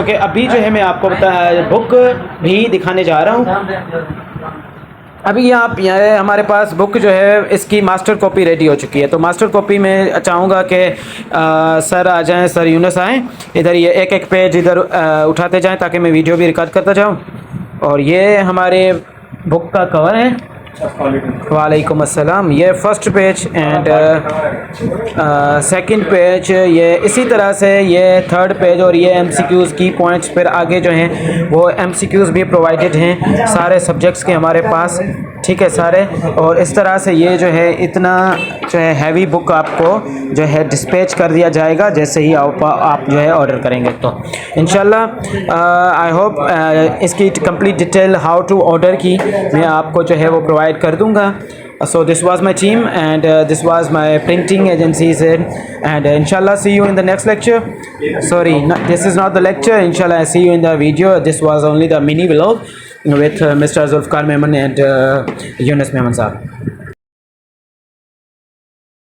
कि अभी जो है मैं आपको बुक भी दिखाने जा रहा हूँ। अभी आप यहाँ हमारे पास बुक जो है इसकी मास्टर कॉपी रेडी हो चुकी है। तो मास्टर कॉपी में चाहूँगा कि सर आ जाएं, सर यूनुस आएँ, इधर ये एक एक पेज इधर उठाते जाएं ताकि मैं वीडियो भी रिकॉर्ड करता जाऊँ। और ये हमारे बुक का कवर है। वालेकुम अस्सलाम। ये first page and second page, ये इसी तरह से ये थर्ड पेज, और ये एमसीक्यूज़ की पॉइंट्स फिर आगे जो हैं वो एमसीक्यूज़ भी प्रोवाइडेड हैं सारे सब्जेक्ट्स के हमारे पास, ठीक है सारे। और इस तरह से ये जो है इतना जो है हैवी बुक आपको जो है डिस्पैच कर दिया जाएगा जैसे ही आप जो है ऑर्डर करेंगे। तो इंशाल्लाह आई होप इसकी complete detail how to order की मैं आपको जो है वो प्रोवाइड कर दूंगा। So this was my team and this was my printing agency Syed, and inshallah see you in the next lecture. Sorry, this is not the lecture. Inshallah I see you in the video. This was only the mini vlog with Mr. Zulfikar Memon and Yunus Memon sahab.